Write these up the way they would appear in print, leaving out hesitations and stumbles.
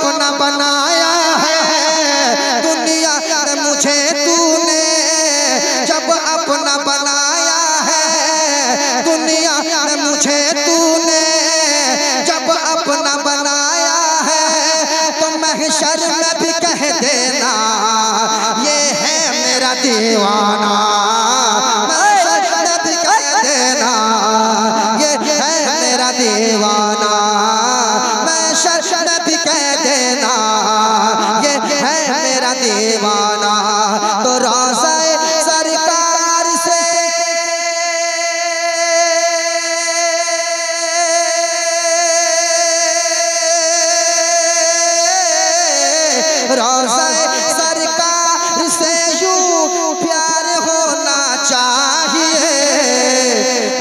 अपना बनाया है दुनिया में मुझे तूने, जब अपना बनाया है दुनिया में मुझे तूने, जब अपना बनाया है तो महशर में भी कह देना ये है मेरा दीवाना, महशर में भी कह देना ये है मेरा दीवाना, महशर में भी कह देना ये है मेरा दीवाना। तो रोज़ा-ए सरकार से रोज़ा-ए सरकार से यूं प्यार होना चाहिए,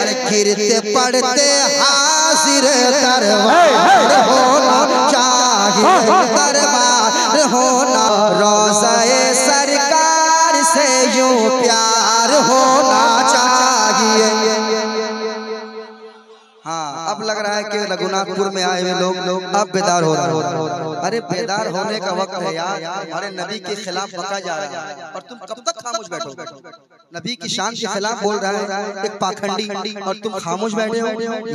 अरे गिरते पड़ते हाजिर दरबार होना चाहिए, दरबार होना। रोज़ा-ए सरकार से यूं प्यार होना चाहिए। हाँ, अब लग रहा है कि रघुनाथपुर में आए हुए लोग अब बेदार हो रहे हैं। अरे बेदार होने का वक्त है यार, हमारे नबी के खिलाफ बका जा रहा है और तुम कब तक खामोश बैठोगे? नबी की शान के खिलाफ बोल रहा है एक पाखंडी और तुम खामोश बैठे हो।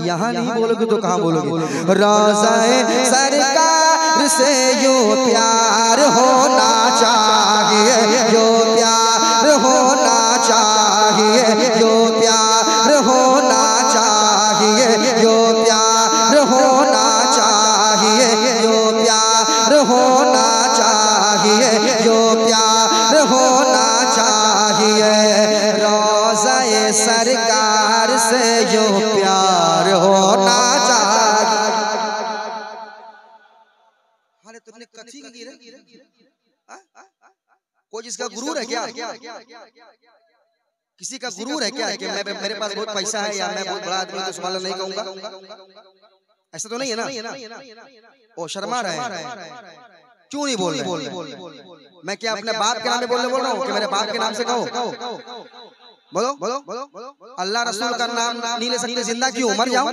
यहाँ नहीं बोलोगे तो कहाँ बोलोगे? रोज़ा-ए सरकार से यूं प्यार होना चाहिए, जो प्यार होना चाहिए, जो प्यार होना चाहिए, जो प्यार होना चाहिए, जो प्यार होना चाहिए, जो प्यार होना चाहिए। रोज़ा-ए सरकार से जो प्यार होना चाहिए। हाले तुमने कथी की रे? कोई जिसका गुरूर है क्या? किसी का गुरूर है क्या कि मैं मेरे पास बहुत पैसा है या मैं बहुत बड़ा आदमी तो सुभान अल्लाह नहीं कहूंगा? ऐसा तो नहीं है ना? ओ शर्मा रहे हैं, क्यों नहीं बोल रहे? मैं क्या अपने बाप के नाम पे बोल रहा हूँ कि मेरे बाप के नाम से कहो? बोलो बोलो बोलो, अल्लाह रसूल का नाम नहीं ले सकते, जिंदा क्यों? मर जाओ।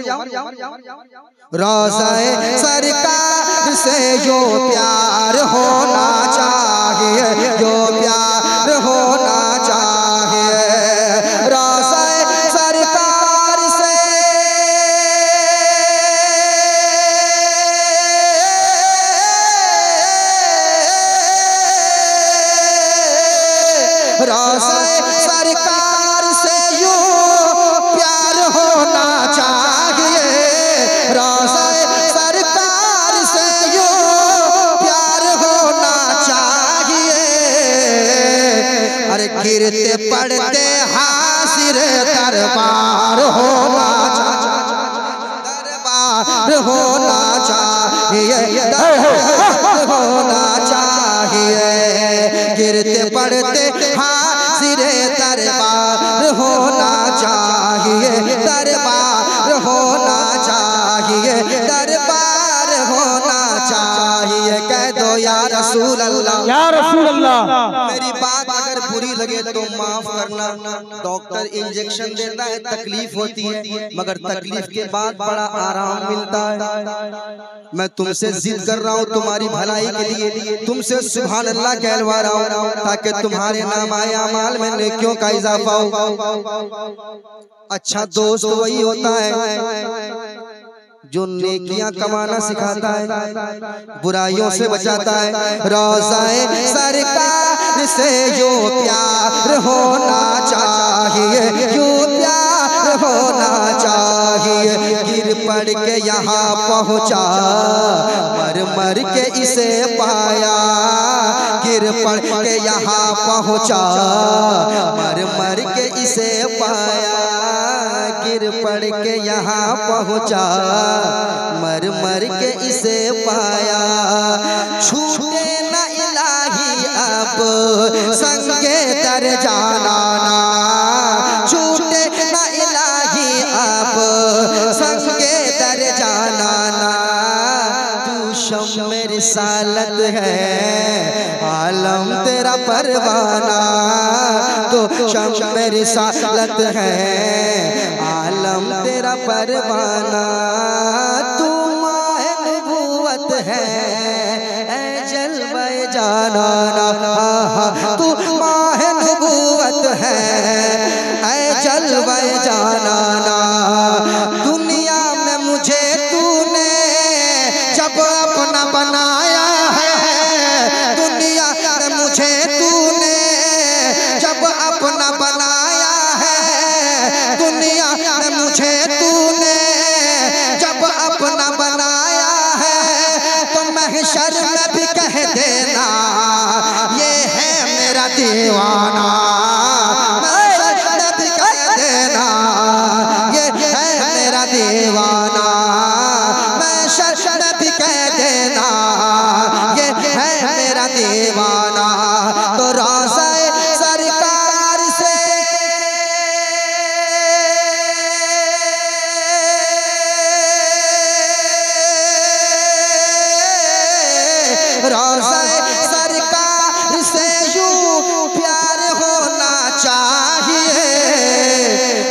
रोज़ा-ए सरकार से जो प्यार होना चाहिए, जो प्यार होना चाहिए। रोज़ा-ए सरकार से रोज़ा-ए सरकार से यूं प्यार होना चाहिए, रोज़ा-ए सरकार से यूं प्यार होना चाहिए। अरे गिरते पड़ते हाजिर दरबार होना चाहिए, दरबार होना चाहिए, दरबार होना चाहिए। गिरते पड़ते हाजिर दरबार होना चाहिए, दरबार होना चाहिए, दरबार होना चाहिए। कह दो या रसूल अल्लाह, या रसूल अल्लाह। मेरी बात अगर बुरी लगे तो माफ करना। डॉक्टर इंजेक्शन देता है, तकलीफ होती है, मगर तकलीफ के बाद बड़ा आराम मिलता है। मैं तुमसे जिद कर रहा हूँ तुम्हारी भलाई के लिए, तुमसे सुभान अल्लाह कहलवा रहा हूँ ताकि तुम्हारे नाम आए अमाल में नेकियों का इजाफा हो। अच्छा दोस्त वही होता है जो नेकियां कमाना सिखाता है, बुराइयों से बचाता है। रोज़ा-ए सरकार से जो प्यार होना चाहिए, जो प्यार होना चाहिए। गिर पड़ के यहाँ पहुँचा, मर मर के इसे पाया, गिर पड़ के यहाँ पहुँचा, मर मर के इसे पाया, गिर पड़ के यहाँ पहुँचा, मर मर के इसे पाया। छूटे न इलाही अब संगे दर जाना ना, छूटे न इलाही अब संगे दर जाना ना। तू शम्म रिसालत है, आलम तेरा परवाना, तो शम्म रिसालत है, आलम तेरा परवाना। तू माह नबूवत है, दीवाना, मैं शरत कह देना ये है मेरा दीवाना, मैं शरत कह देना ये है मेरा दीवाना। तो रोज़ा सरकार से रोज़ा सरकार से यूं प्यार होना चाहिए,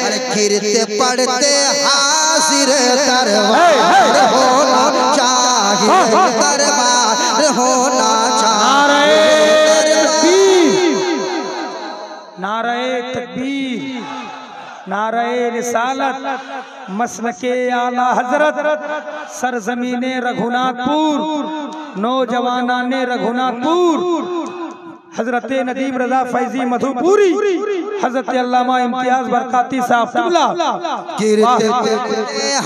अरे गिरते पड़ते हाजिर दरबार होना चाहिए, दरबार होना चाहिए। नारे तकबीर, नारे रिसालत, मसलके आला हजरत, सरजमीने रघुनाथपुर, नौजवानाने रघुनाथपुर, हजरत नदीम रजा फैजी मधुपुरी, हजरत अल्लामा इम्तियाज बरकाती साहब किबला।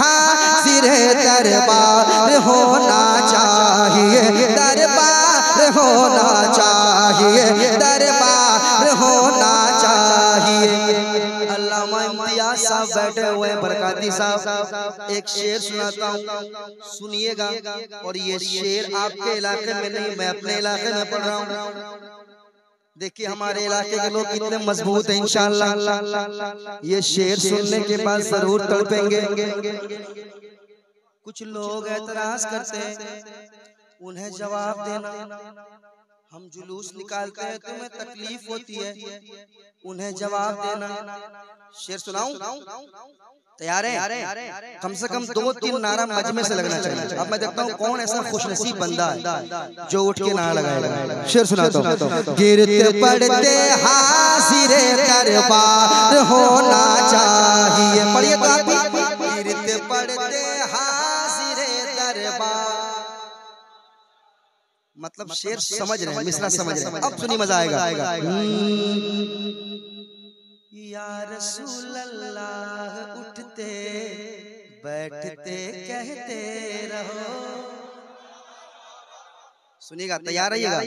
हाजिर दरबार होना चाहिए, दरबार होना चाहिए, दरबार होना चाहिए। अल्लामा इम्तियाज साहब बैठे हुए हैं, बरकाती साहब। एक शेर सुनाता हूँ, सुनिएगा। और ये शेर आपके इलाके में नहीं, मैं अपने इलाके में पढ़ रहा हूँ। देखिए हमारे इलाके के लोग कितने मजबूत हैं इंशाअल्लाह। ये शेर सुनने के बाद जरूर तड़पेंगे। कुछ लोग एतराज करते हैं, उन्हें जवाब देना। हम जुलूस निकालते हैं, तुम्हें तकलीफ होती है, उन्हें जवाब देना। शेर सुनाऊं? तैयार है? कम से कम 2-3 नारा मजमे से लगना चाहिए। अब मैं देखता हूँ कौन ऐसा खुशनसीब बंदा है जो उठ के नारा लगाएगा। शेर सुनाता हूँ। गिरते पड़ते हाजिर दरबार होना चाहिए। पढ़िए तो आप भी। गिरते पड़ते हाजिर दरबार, मतलब शेर समझ रहे हैं, मिसरा समझ रहे हैं। अब सुनिए मजा आएगा। या रसूल अल्लाह उठते बैठते कहते रहो। सुनिएगा, तैयार रहिएगा।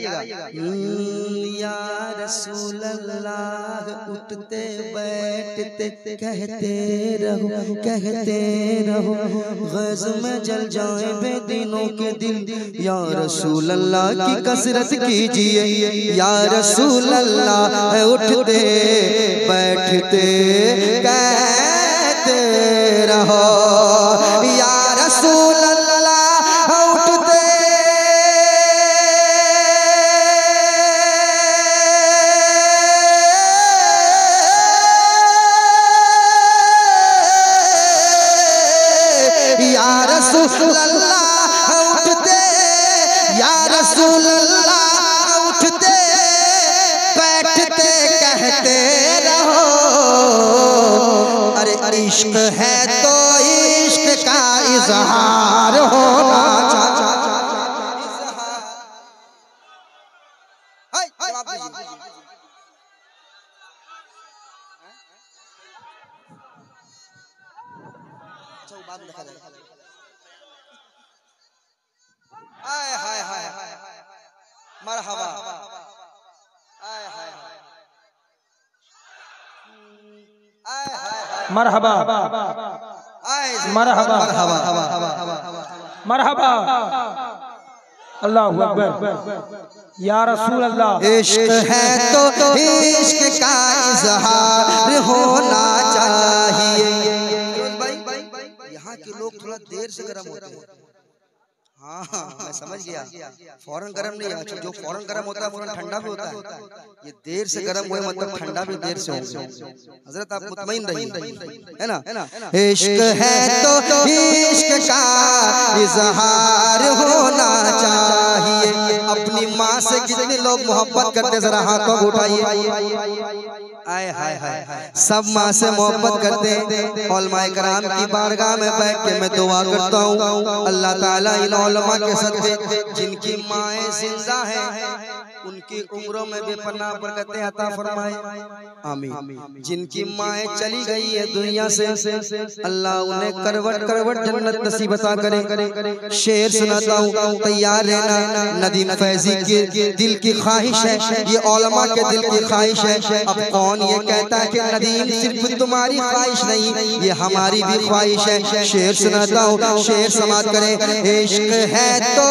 या रसूल अल्लाह उठते बैठते कहते रहो, कहते रहो, गज़ में जल जाए बेदीनों के दिल। या रसूल अल्लाह की कसरत कीजिए, या रसूल अल्लाह उठते बैठते कहते रहो, या रसूल अल्लाह उठते या रसूल अल्लाह उठते, या रसूल अल्लाह उठते बैठते कहते रहो। अरे इश्क है तो इश्क का इजहार होना चाहिए। हाय हाय हाय मरहबा, मरहबा मरहबा मरहबा, अल्लाहु अकबर। या रसूल अल्लाह। इश्क है तो इश्क का इजहार होना चाहिए। यहाँ के लोग थोड़ा देर से गर्म होते हैं। हाँ मैं समझ गया, फौरन गर्म नहीं है। जो फौरन गर्म होता है फौरन ठंडा भी होता है। ये देर से गर्म हुए मतलब ठंडा भी देर से होगा। हजरत आप मुतमईन रहिए, है ना? इश्क है तो इश्क का इजहार होना चाहिए। अपनी माँ से कितने लोग मोहब्बत करते, जरा हाथों को उठाइए। आए हाय हाय, सब माँ से मोहब्बत करते हैं। उलमाए कराम की बारगाह में बैठ के मैं दुआ करता हूँ, अल्लाह ताला इन उलमा के सदके जिनकी माएँ जिंदा हैं उनकी उम्रों में बेपनाह बरकतें अता फरमाए, आमीन। जिनकी माएँ चली गई है दुनिया से, अल्लाह उन्हें करवट करवट जन्नत नसीब अता करे। शेर सुनाता हूँ, तैयार रहना। नदीम फैजी के दिल की ख्वाहिश है, ये औलमा के दिल की ख्वाहिश है। अब कौन ये कहता है कि नदीम सिर्फ तुम्हारी ख्वाहिश नहीं, ये हमारी भी ख्वाहिश है। शेर सुनाता हूँ, शेर समाप्त करें। इश्क है तो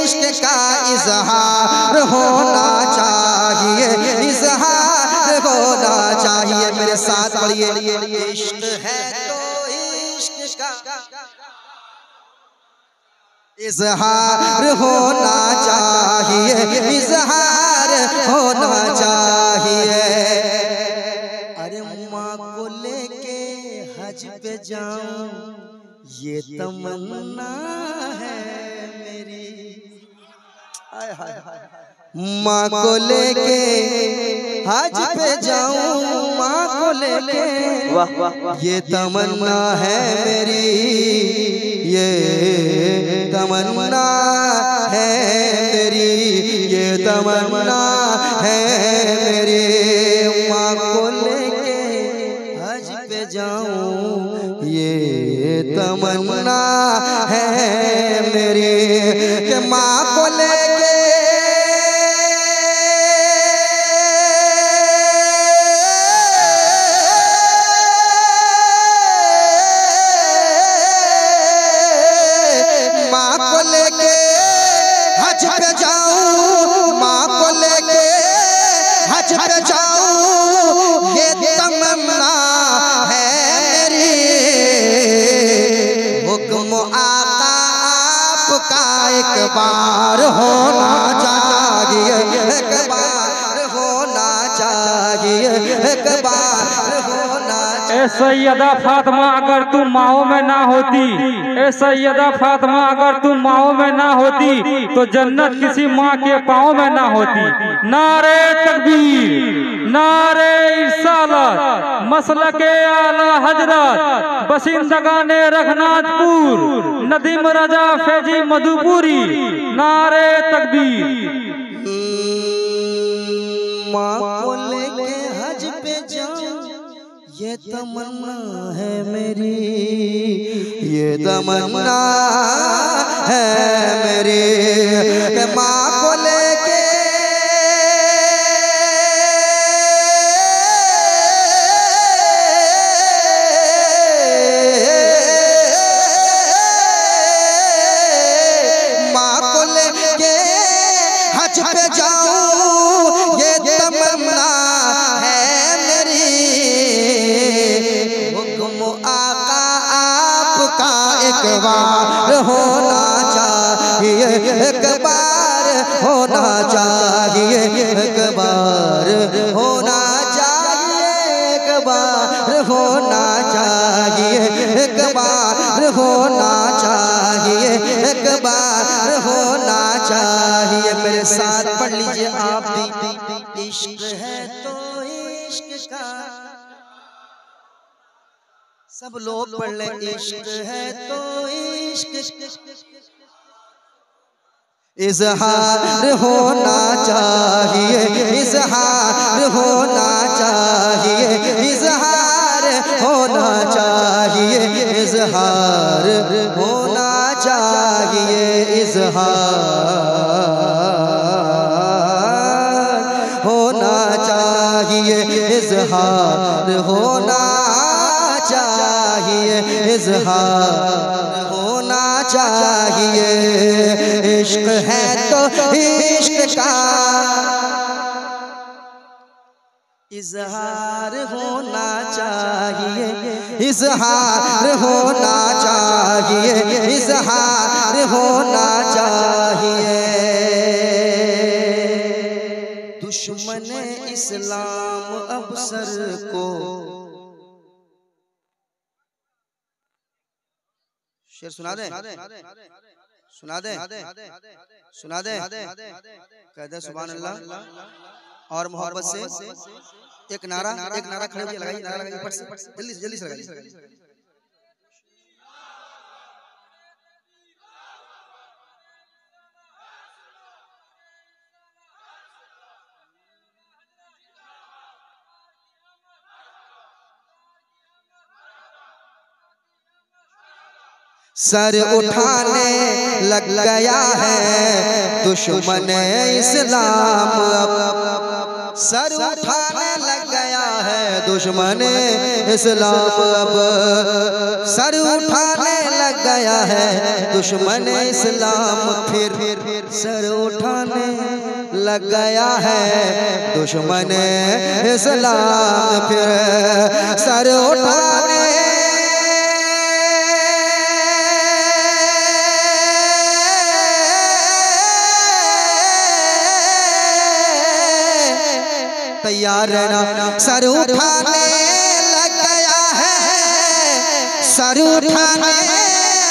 इश्क का इजहार होना चाहिए, इजहार होना चाहिए। मेरे साथ पढ़िए, इश्क है तो इश्क का इजहार होना चाहिए, इजहार होना चाहिए। अरे माँ को लेके हज पे जाऊं, ये तमन्ना है मेरी। माँ को लेके हज पे जाऊं, माँ को लेके, ये तमन्ना है मेरी, ये तमन्ना है मेरी, ये तमन्ना है मेरी। माँ को लेके हज पे जाऊं, ये तमन्ना है मेरी, कि माँ को लेके हज पे जाऊं, माँ को लेके हज पे जाऊं, ये तमन्ना है मेरी। हुक्म आका आपका एक बार होना चाहिए, एक बार होना चाहिए, एक बार होना चाहिए। ए सैयदा फातिमा अगर तुम माओ में ना होती, ए सैयदा फातिमा अगर तुम माओ में ना होती, तो जन्नत किसी माँ के पाँव में ना होती। नारे तकबीर, नारे इरसालत, मसलके आला हजरत, बसिंदगाने रघुनाथपुर, नदीम रजा फैजी मधुपुरी। नारे तकबीर। माँ को लेके हज पे जाऊं, ये तमन्ना है मेरी, ये तमन्ना है मेरी, कि माँ को लेके माँ को लेके हज पे जाऊं, ये तमन्ना है मेरी। हुक्म आका आपका एक बार होना चाहिए, एक बार होना चाहिए, एक बार होना चाहिए, एक बार होना चाहिए, एक बार होना चाहिए, एक बार होना चाहिए। मेरे साथ पढ़ लीजिए आप भी। इश्क है तो इश्क का, सब लोग पढ़ ले। इश्क है तो इश्क, इजहार होना चाहिए, इजहार होना चाहिए, इजहार होना चाहिए, इजहार होना चाहिए, इजहार होना चाहिए, इजहार होना चाहिए, इजहार होना चाहिए। इश्क है तो इश्क का इजहार होना चाहिए, इजहार होना चाहिए, इजहार होना चाहिए। दुश्मन इस्लाम अफसर को, शेर सुना दे, सुना दे, सुना दे, कह दे सुभान अल्लाह। और मोहब्बत से एक नारा खड़े होकर लगाइए, नारा लगाइए, जल्दी से लगाइए। सर उठाने लग गया है दुश्मन इस्लाम अब, सर उठाने लग गया है दुश्मन इस्लाम अब, सर उठाने लग गया है दुश्मन इस्लाम, फिर सर उठाने लग गया है दुश्मन इस्लाम, फिर सर उठाने तैयार रहना। सर उठाने लग गया है, सर उठाने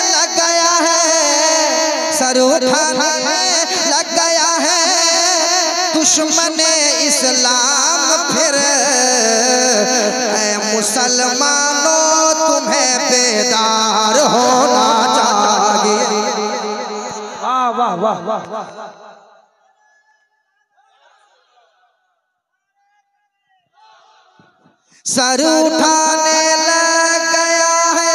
लग गया है, सर उठाने लग गया है दुश्मन इस्लाम, फिर ऐ मुसलमानों तुम्हें बेदार होना चाहिए। वाह वाह वाह वाह वाह। सर उठाने लग गया है,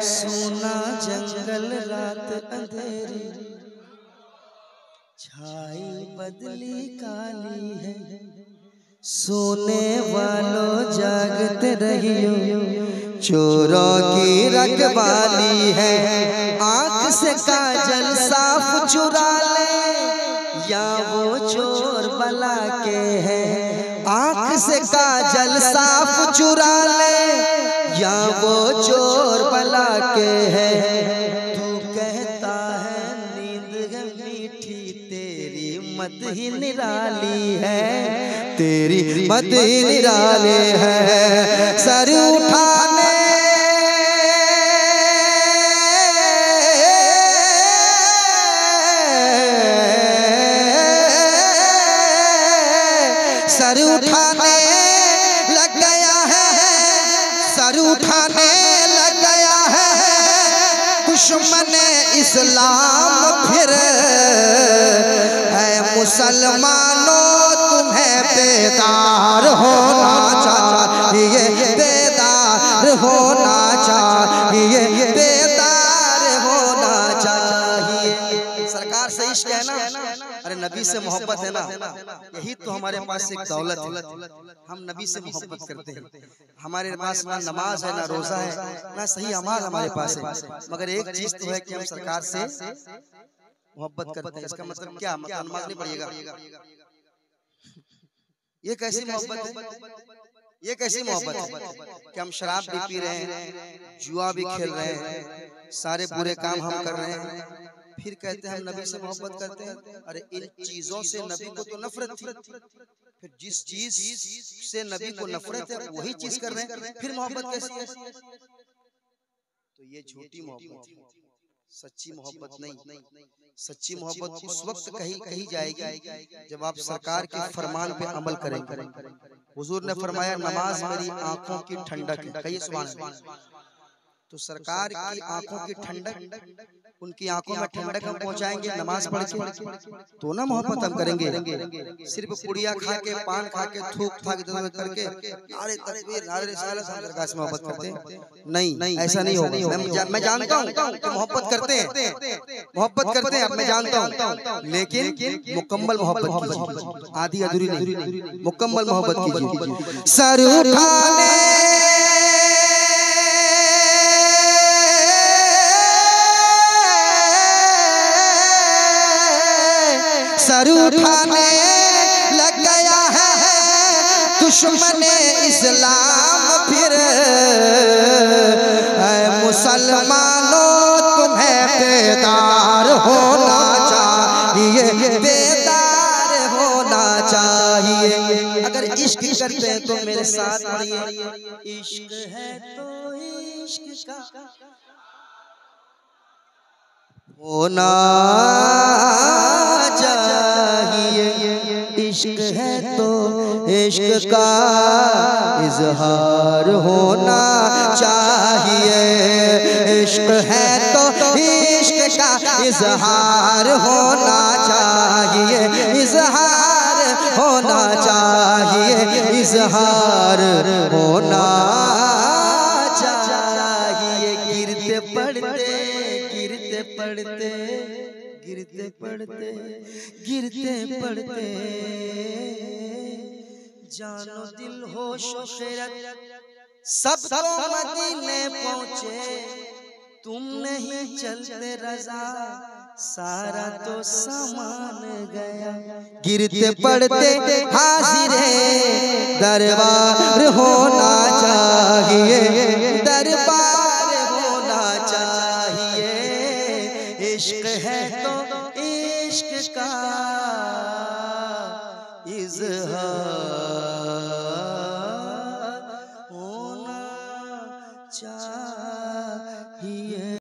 सोना जंगल रात अंधेरी, छाई बदली काली है, सोने वालों जागते रहियो, चोरों की रखवाली है, आंख से काजल साफ चुरा ले या वो चोर बला के है, आंख से काजल साफ चुरा ले या वो चोर बला के है, तू कहता है नींद है मीठी तेरी मत ही निराली है, तेरी मत ही निराली है। सर उठाने सर उठाने लग गया है, सर उठाने लग गया है दुश्मन इस्लाम, फिर है मुसलमानों तुम्हें बेदार होना चाहिए, बेदार होना चाहिए, बेदार होना चाहिए। सरकार से इश्क है ना, अरे नबी से मोहब्बत है ना, यही तो हमारे पास एक दौलत है। हम नबी से मोहब्बत करते हैं, हमारे पास ना नमाज है ना रोजा है ना सही अमाल हमारे पास है, मगर एक चीज तो है कि हम सरकार से मोहब्बत करते हैं। इसका मतलब क्या, मतलब नमाज नहीं पढ़िएगा, ये कैसी मोहब्बत है, ये कैसी मोहब्बत है कि हम शराब भी पी रहे हैं, जुआ भी खेल रहे हैं, सारे बुरे काम हम कर रहे हैं, फिर कहते हैं हम नबी से मोहब्बत करते हैं। अरे इन चीजों से नबी को तो नफरत थी, फिर जिस चीज से नबी को नफरत है वही चीज कर रहे हैं, फिर मोहब्बत कैसी है? तो ये झूठी मोहब्बत, सच्ची मोहब्बत नहीं। सच्ची मोहब्बत उस वक्त कही जाएगी जब आप सरकार के फरमान पे अमल करेंगे। हुजूर ने फरमाया नमाज मेरी आंखों की ठंडक है, कहिए सुभान अल्लाह। तो सरकार की आंखों की ठंडक, उनकी आंखों में ठंडक हम पहुंचाएंगे नमाज पढ़ के, तो ना मोहब्बत हम करेंगे। सिर्फ पुड़िया खा के, पान खा के, थूक थाक करके नारे तकबीर नारे रिसालत हम सरकार से मोहब्बत करते हैं? नहीं, ऐसा नहीं होगा। मैं जानता हूँ कि मोहब्बत करते हैं, मोहब्बत करते हैं, मैं जानता हूँ, लेकिन मुकम्मल मोहब्बत कीजिए, आधी अधूरी नहीं, मुकम्मल मोहब्बत कीजिए। सर उठाने सर उठाने लग गया है दुश्मन इस्लाम, फिर मुसलमानों तुम्हें बेदार होना चाहिए, बेदार होना चाहिए। अगर इश्क करते हैं तो मेरे साथ पढ़िए, इश्क है तो इश्क का होना चाहिए, इश्क है तो इश्क का इजहार होना चाहिए, इश्क है तो इश्क का इजहार होना चाहिए, इजहार होना चाहिए, इजहार होना चाहिए। गिरते पड़ते गिरते पड़ते गिरते पड़ते गिरते पड़ते जानो दिल होश खैरत सबको मदीने पहुँचे, तुम नहीं चलते रजा सारा तो सामान गया। गिरते पड़ते हाजिरे दरबार होना चाहिए, दरबार होना चाहिए। इश्क है तो इश्क का इजहार होना चाहिए।